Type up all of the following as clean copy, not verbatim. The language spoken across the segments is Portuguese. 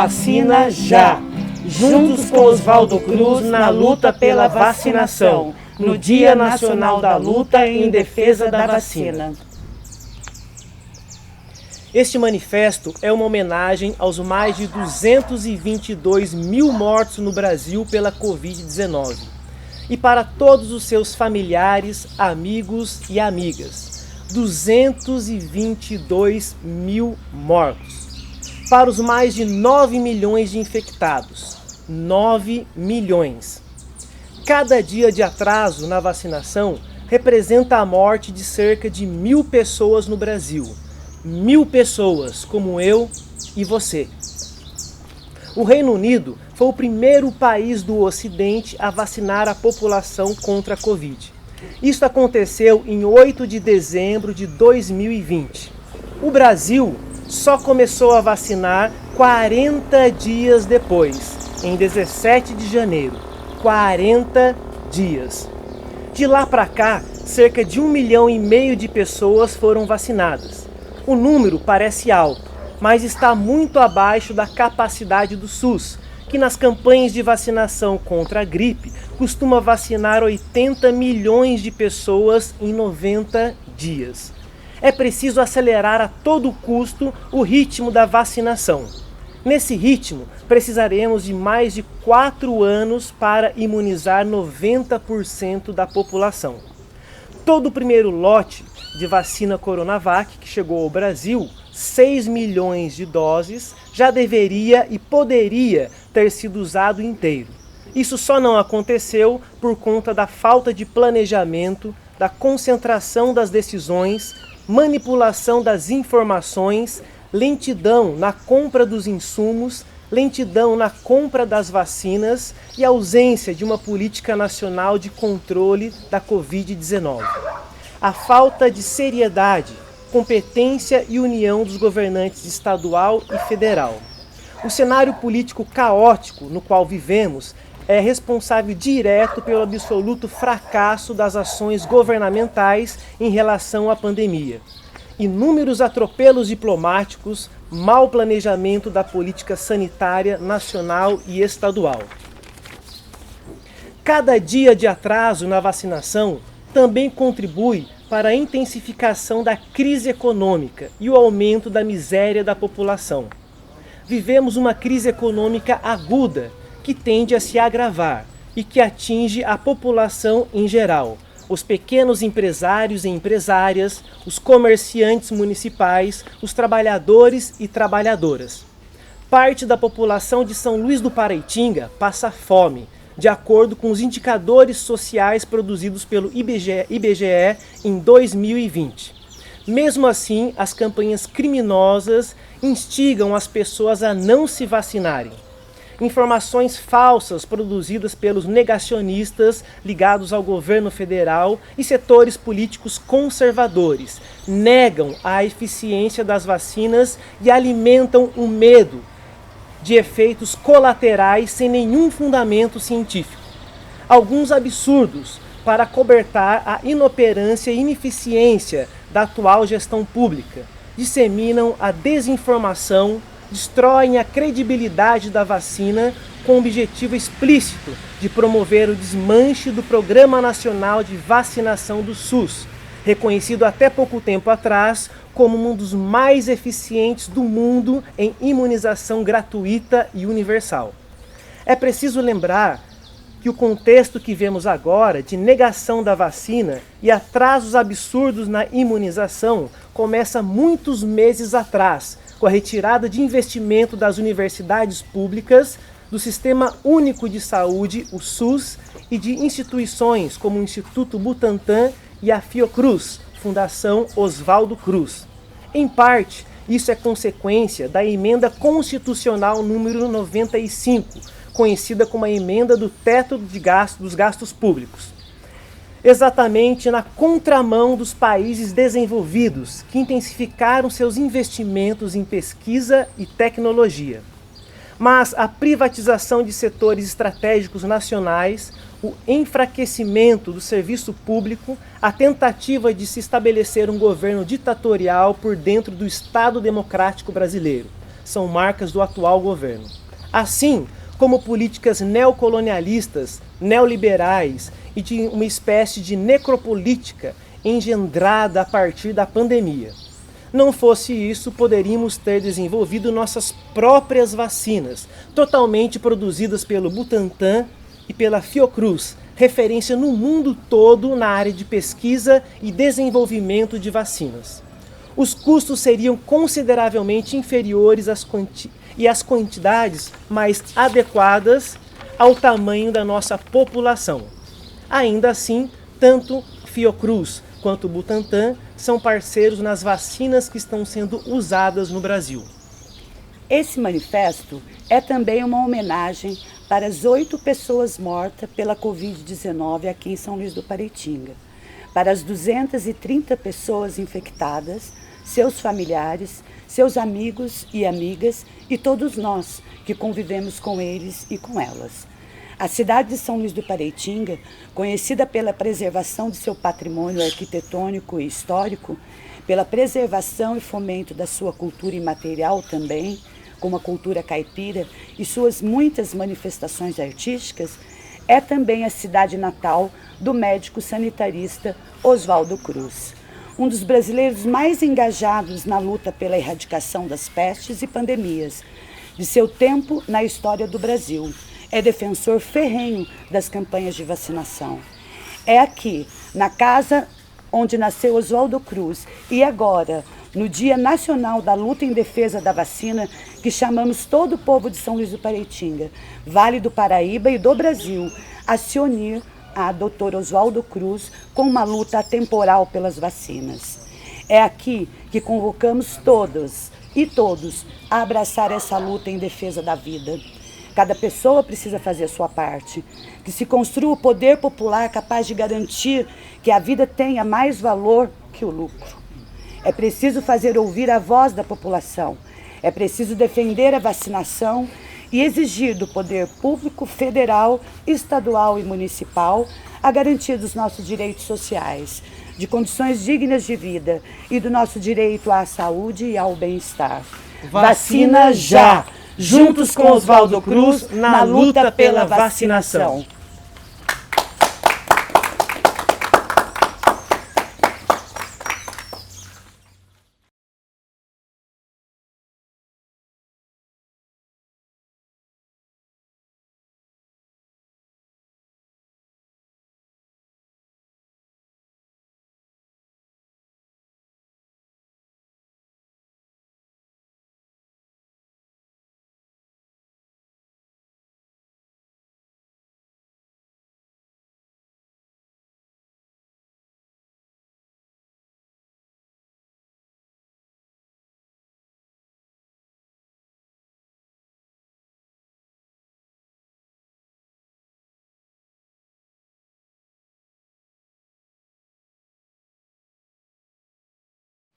Vacina já! Juntos com Oswaldo Cruz na luta pela vacinação, no Dia Nacional da Luta em defesa da vacina. Este manifesto é uma homenagem aos mais de 222 mil mortos no Brasil pela Covid-19 e para todos os seus familiares, amigos e amigas. 222 mil mortos. Para os mais de 9 milhões de infectados. 9 milhões. Cada dia de atraso na vacinação representa a morte de cerca de 1.000 pessoas no Brasil. 1.000 pessoas como eu e você. O Reino Unido foi o primeiro país do Ocidente a vacinar a população contra a Covid. Isso aconteceu em 8 de dezembro de 2020. O Brasil só começou a vacinar 40 dias depois, em 17 de janeiro. 40 dias. De lá para cá, cerca de 1,5 milhão de pessoas foram vacinadas. O número parece alto, mas está muito abaixo da capacidade do SUS, que nas campanhas de vacinação contra a gripe costuma vacinar 80 milhões de pessoas em 90 dias. É preciso acelerar a todo custo o ritmo da vacinação. Nesse ritmo, precisaremos de mais de 4 anos para imunizar 90% da população. Todo o primeiro lote de vacina Coronavac que chegou ao Brasil, 6 milhões de doses, já deveria e poderia ter sido usado inteiro. Isso só não aconteceu por conta da falta de planejamento, da concentração das decisões, manipulação das informações, lentidão na compra dos insumos, lentidão na compra das vacinas e ausência de uma política nacional de controle da Covid-19. A falta de seriedade, competência e união dos governantes estadual e federal. O cenário político caótico no qual vivemos é responsável direto pelo absoluto fracasso das ações governamentais em relação à pandemia. Inúmeros atropelos diplomáticos, mau planejamento da política sanitária nacional e estadual. Cada dia de atraso na vacinação também contribui para a intensificação da crise econômica e o aumento da miséria da população. Vivemos uma crise econômica aguda que tende a se agravar e que atinge a população em geral, os pequenos empresários e empresárias, os comerciantes municipais, os trabalhadores e trabalhadoras. Parte da população de São Luís do Paraitinga passa fome, de acordo com os indicadores sociais produzidos pelo IBGE em 2020. Mesmo assim, as campanhas criminosas instigam as pessoas a não se vacinarem. Informações falsas produzidas pelos negacionistas ligados ao governo federal e setores políticos conservadores negam a eficiência das vacinas e alimentam o medo de efeitos colaterais sem nenhum fundamento científico. Alguns absurdos para cobertar a inoperância e ineficiência da atual gestão pública disseminam a desinformação, destroem a credibilidade da vacina com o objetivo explícito de promover o desmanche do Programa Nacional de Vacinação do SUS, reconhecido até pouco tempo atrás como um dos mais eficientes do mundo em imunização gratuita e universal. É preciso lembrar que o contexto que vemos agora de negação da vacina e atrasos absurdos na imunização começa muitos meses atrás, com a retirada de investimento das universidades públicas, do Sistema Único de Saúde, o SUS, e de instituições como o Instituto Butantan e a Fiocruz, Fundação Oswaldo Cruz. Em parte, isso é consequência da emenda constitucional número 95, conhecida como a emenda do teto dos gastos públicos. Exatamente na contramão dos países desenvolvidos, que intensificaram seus investimentos em pesquisa e tecnologia. Mas a privatização de setores estratégicos nacionais, o enfraquecimento do serviço público, a tentativa de se estabelecer um governo ditatorial por dentro do Estado Democrático Brasileiro. são marcas do atual governo. Assim como políticas neocolonialistas, neoliberais e de uma espécie de necropolítica engendrada a partir da pandemia. Não fosse isso, poderíamos ter desenvolvido nossas próprias vacinas, totalmente produzidas pelo Butantan e pela Fiocruz, referência no mundo todo na área de pesquisa e desenvolvimento de vacinas. Os custos seriam consideravelmente inferiores e as quantidades mais adequadas ao tamanho da nossa população. Ainda assim, tanto Fiocruz quanto Butantan são parceiros nas vacinas que estão sendo usadas no Brasil. Esse manifesto é também uma homenagem para as 8 pessoas mortas pela Covid-19 aqui em São Luís do Paraitinga, para as 230 pessoas infectadas, seus familiares, seus amigos e amigas e todos nós que convivemos com eles e com elas. A cidade de São Luís do Paraitinga, conhecida pela preservação de seu patrimônio arquitetônico e histórico, pela preservação e fomento da sua cultura imaterial também, como a cultura caipira e suas muitas manifestações artísticas, é também a cidade natal do médico sanitarista Oswaldo Cruz, um dos brasileiros mais engajados na luta pela erradicação das pestes e pandemias de seu tempo na história do Brasil. É defensor ferrenho das campanhas de vacinação. É aqui, na casa onde nasceu Oswaldo Cruz, e agora, no Dia Nacional da Luta em Defesa da Vacina, que chamamos todo o povo de São Luís do Paraitinga, Vale do Paraíba e do Brasil, a se unir a Dr. Oswaldo Cruz com uma luta atemporal pelas vacinas. É aqui que convocamos todas e todos a abraçar essa luta em defesa da vida. Cada pessoa precisa fazer a sua parte, que se construa o poder popular capaz de garantir que a vida tenha mais valor que o lucro. É preciso fazer ouvir a voz da população, é preciso defender a vacinação e exigir do poder público federal, estadual e municipal a garantia dos nossos direitos sociais, de condições dignas de vida e do nosso direito à saúde e ao bem-estar. Vacina já! Juntos com Oswaldo Cruz na luta pela vacinação.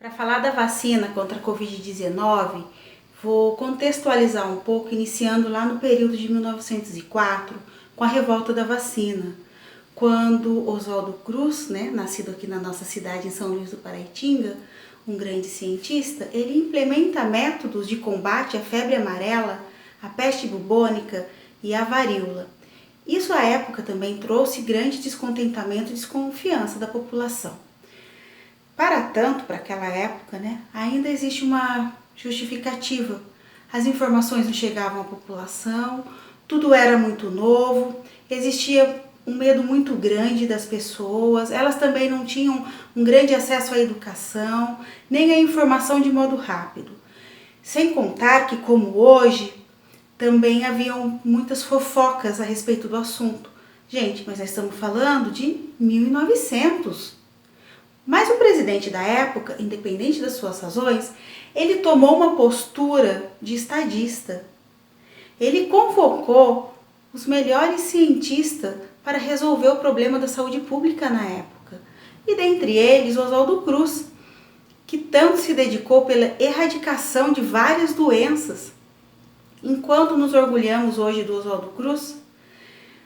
Para falar da vacina contra a Covid-19, vou contextualizar um pouco, iniciando lá no período de 1904, com a revolta da vacina, quando Oswaldo Cruz, nascido aqui na nossa cidade, em São Luís do Paraitinga, um grande cientista, ele implementa métodos de combate à febre amarela, à peste bubônica e à varíola. Isso, à época, também trouxe grande descontentamento e desconfiança da população. Para tanto, para aquela época, ainda existe uma justificativa. As informações não chegavam à população, tudo era muito novo, existia um medo muito grande das pessoas, elas também não tinham um grande acesso à educação, nem à informação de modo rápido. Sem contar que, como hoje, também haviam muitas fofocas a respeito do assunto. Gente, mas nós estamos falando de 1900. Mas o presidente da época, independente das suas razões, ele tomou uma postura de estadista. Ele convocou os melhores cientistas para resolver o problema da saúde pública na época. E dentre eles, Oswaldo Cruz, que tanto se dedicou pela erradicação de várias doenças. Enquanto nos orgulhamos hoje do Oswaldo Cruz,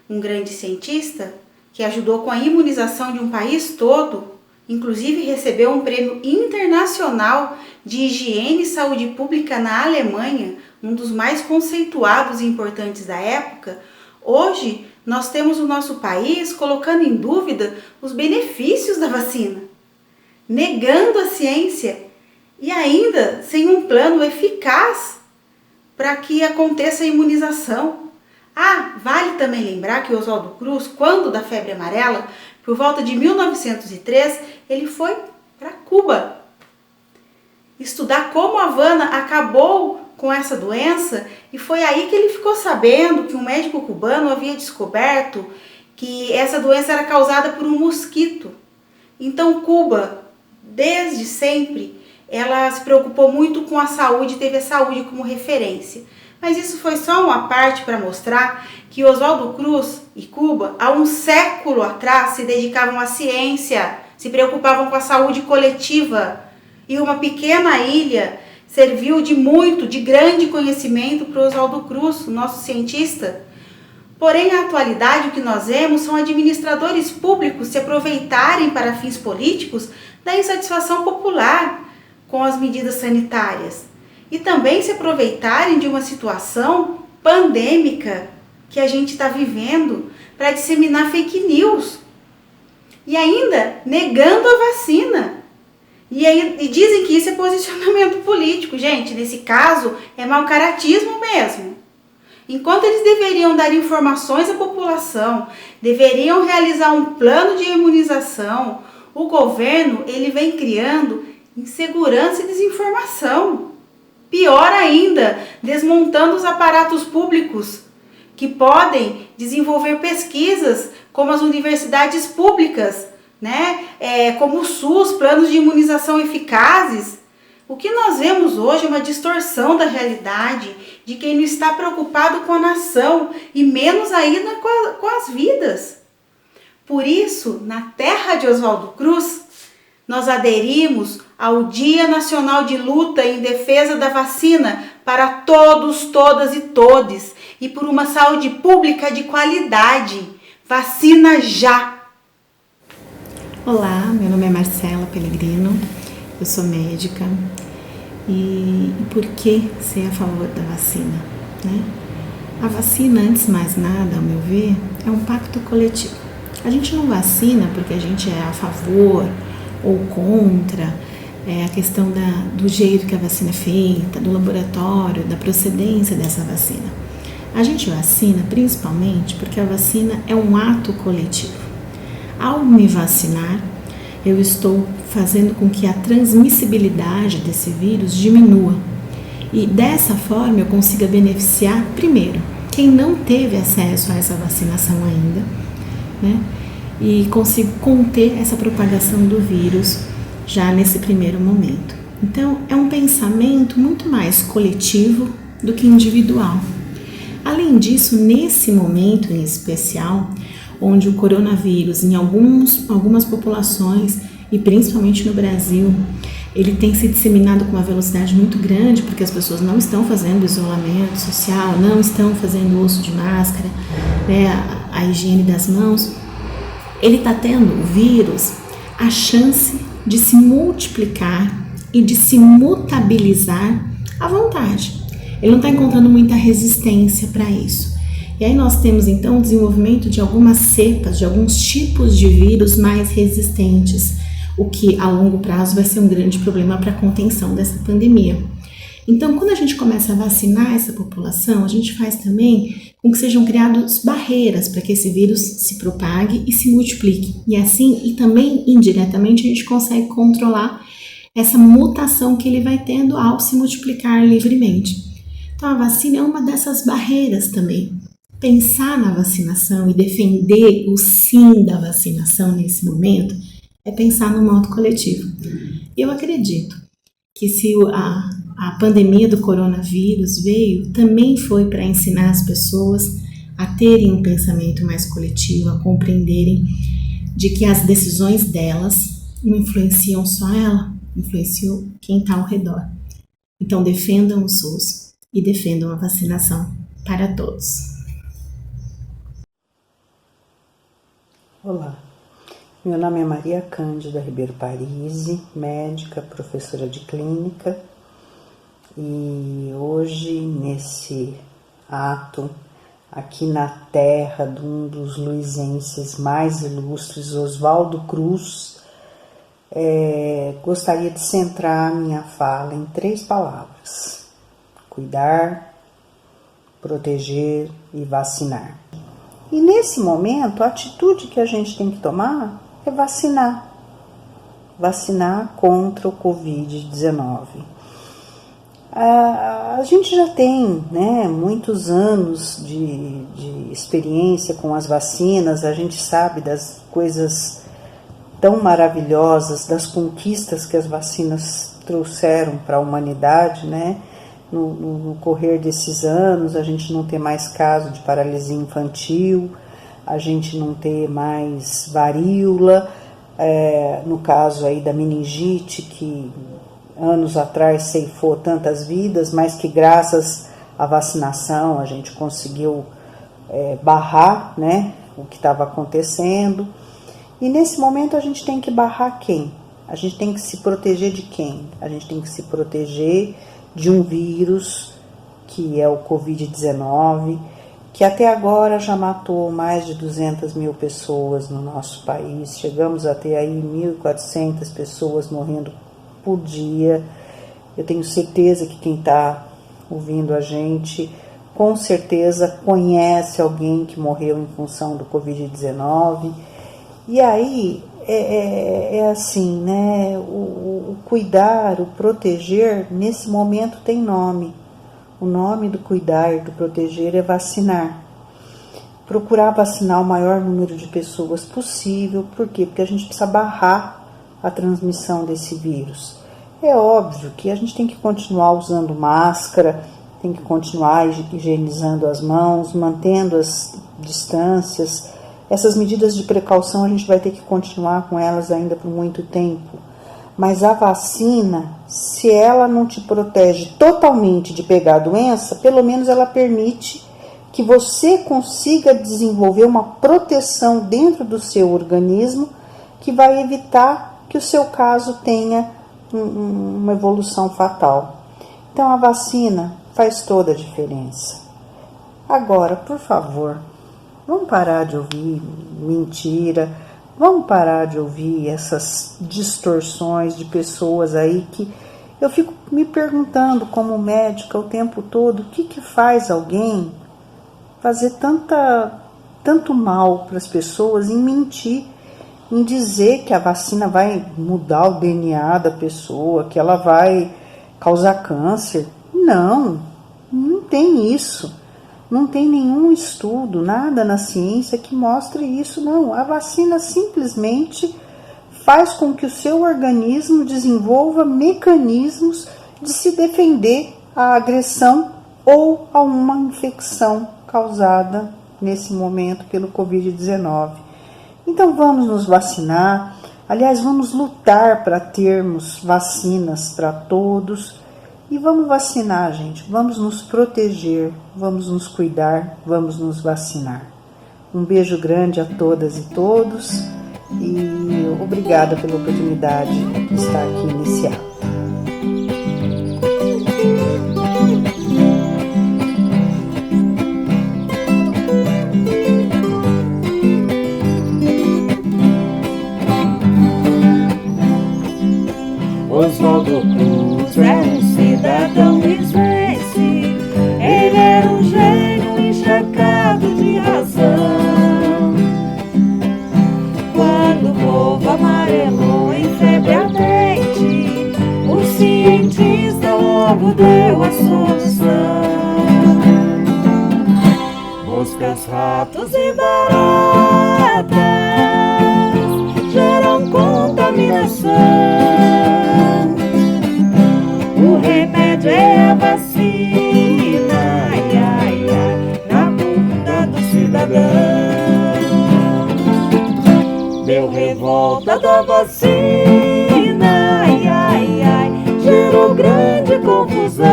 um grande cientista que ajudou com a imunização de um país todo, inclusive recebeu um prêmio internacional de higiene e saúde pública na Alemanha, um dos mais conceituados e importantes da época, hoje nós temos o nosso país colocando em dúvida os benefícios da vacina, negando a ciência e ainda sem um plano eficaz para que aconteça a imunização. Vale também lembrar que Oswaldo Cruz, quando da febre amarela, por volta de 1903, ele foi para Cuba estudar como a Havana acabou com essa doença, e foi aí que ele ficou sabendo que um médico cubano havia descoberto que essa doença era causada por um mosquito. Então Cuba, desde sempre, ela se preocupou muito com a saúde, teve a saúde como referência. Mas isso foi só uma parte para mostrar que Oswaldo Cruz e Cuba, há um século atrás, se dedicavam à ciência, se preocupavam com a saúde coletiva. E uma pequena ilha serviu de grande conhecimento para Oswaldo Cruz, o nosso cientista. Porém, na atualidade, o que nós vemos são administradores públicos se aproveitarem para fins políticos da insatisfação popular com as medidas sanitárias. E também se aproveitarem de uma situação pandêmica que a gente está vivendo para disseminar fake news. E ainda negando a vacina. E dizem que isso é posicionamento político. Gente, nesse caso é mau caratismo mesmo. Enquanto eles deveriam dar informações à população, deveriam realizar um plano de imunização, o governo ele vem criando insegurança e desinformação. Pior ainda, desmontando os aparatos públicos que podem desenvolver pesquisas como as universidades públicas, como o SUS, planos de imunização eficazes. O que nós vemos hoje é uma distorção da realidade de quem não está preocupado com a nação e menos ainda com as vidas. Por isso, na terra de Oswaldo Cruz, nós aderimos ao Dia Nacional de Luta em Defesa da Vacina para todos, todas e todes e por uma saúde pública de qualidade. Vacina já! Olá, meu nome é Marcela Pellegrino, eu sou médica e por que ser a favor da vacina? A vacina, antes de mais nada, ao meu ver, é um pacto coletivo. A gente não vacina porque a gente é a favor ou contra a questão do jeito que a vacina é feita, do laboratório, da procedência dessa vacina. A gente vacina principalmente porque a vacina é um ato coletivo. Ao me vacinar, eu estou fazendo com que a transmissibilidade desse vírus diminua. E dessa forma eu consiga beneficiar, primeiro, quem não teve acesso a essa vacinação ainda, e consigo conter essa propagação do vírus já nesse primeiro momento. Então, é um pensamento muito mais coletivo do que individual. Além disso, nesse momento em especial, onde o coronavírus, em algumas populações, e principalmente no Brasil, ele tem se disseminado com uma velocidade muito grande, porque as pessoas não estão fazendo isolamento social, não estão fazendo uso de máscara, a higiene das mãos. Ele está tendo, o vírus, a chance de se multiplicar e de se mutabilizar à vontade. Ele não está encontrando muita resistência para isso. E aí nós temos então o desenvolvimento de algumas cepas, de alguns tipos de vírus mais resistentes, o que a longo prazo vai ser um grande problema para a contenção dessa pandemia. Então, quando a gente começa a vacinar essa população, a gente faz também com que sejam criadas barreiras para que esse vírus se propague e se multiplique. E assim, e também indiretamente, a gente consegue controlar essa mutação que ele vai tendo ao se multiplicar livremente. Então, a vacina é uma dessas barreiras também. Pensar na vacinação e defender o sim da vacinação nesse momento é pensar no modo coletivo. Eu acredito que se a pandemia do coronavírus veio, também foi para ensinar as pessoas a terem um pensamento mais coletivo, a compreenderem de que as decisões delas não influenciam só ela, influenciam quem está ao redor. Então defendam o SUS e defendam a vacinação para todos. Olá, Meu nome é Maria Cândida Ribeiro Parisi, médica, professora de clínica, e hoje, nesse ato, aqui na terra de um dos luizenses mais ilustres, Oswaldo Cruz, gostaria de centrar minha fala em 3 palavras: cuidar, proteger e vacinar. E nesse momento, a atitude que a gente tem que tomar é vacinar. Vacinar contra o Covid-19. A gente já tem, muitos anos de experiência com as vacinas, a gente sabe das coisas tão maravilhosas, das conquistas que as vacinas trouxeram para a humanidade, No correr desses anos, a gente não ter mais caso de paralisia infantil, a gente não ter mais varíola, no caso aí da meningite, que anos atrás ceifou tantas vidas, mas que graças à vacinação a gente conseguiu barrar, o que estava acontecendo. E nesse momento a gente tem que barrar quem? A gente tem que se proteger de quem? A gente tem que se proteger de um vírus que é o Covid-19, que até agora já matou mais de 200 mil pessoas no nosso país. Chegamos a ter aí 1.400 pessoas morrendo por dia. Eu tenho certeza que quem está ouvindo a gente, com certeza conhece alguém que morreu em função do Covid-19. E aí, assim, o cuidar, o proteger, nesse momento tem nome. O nome do cuidar e do proteger é vacinar. Procurar vacinar o maior número de pessoas possível. Por quê? Porque a gente precisa barrar a transmissão desse vírus. É óbvio que a gente tem que continuar usando máscara, tem que continuar higienizando as mãos, mantendo as distâncias. Essas medidas de precaução a gente vai ter que continuar com elas ainda por muito tempo. Mas a vacina, se ela não te protege totalmente de pegar a doença, pelo menos ela permite que você consiga desenvolver uma proteção dentro do seu organismo que vai evitar que o seu caso tenha uma evolução fatal. Então a vacina faz toda a diferença. Agora, por favor, vamos parar de ouvir mentira, vamos parar de ouvir essas distorções de pessoas aí que eu fico me perguntando como médica o tempo todo, o que faz alguém fazer tanto mal para as pessoas em mentir, em dizer que a vacina vai mudar o DNA da pessoa, que ela vai causar câncer. Não tem isso. Não tem nenhum estudo, nada na ciência que mostre isso, não. A vacina simplesmente faz com que o seu organismo desenvolva mecanismos de se defender à agressão ou a uma infecção causada nesse momento pelo Covid-19. Então vamos nos vacinar, aliás, vamos lutar para termos vacinas para todos. E vamos vacinar, gente, vamos nos proteger, vamos nos cuidar, vamos nos vacinar. Um beijo grande a todas e todos e obrigada pela oportunidade de estar aqui nesse ato. Oswaldo Cruz é um cidadão lisbense, ele era um gênio encharcado de razão. Quando o povo amarelou em febre ardente, o cientista logo deu a solução. Moscas, ratos e baratas geram contaminação. O remédio é a vacina, ai, ai, ai, na bunda do cidadão. Deu revolta da vacina, ai, ai, ai, gerou grande confusão.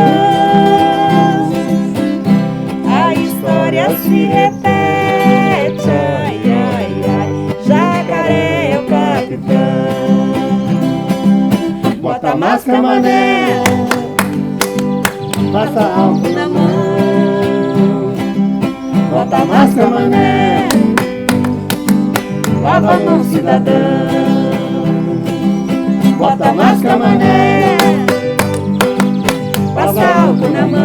A história se repete, ai, ai, ai, jacaré é o Bota máscara, mané. Passa álcool na mão. Bota máscara, mané. Lava a mão, cidadão. Bota máscara, mané. Passa álcool na mão.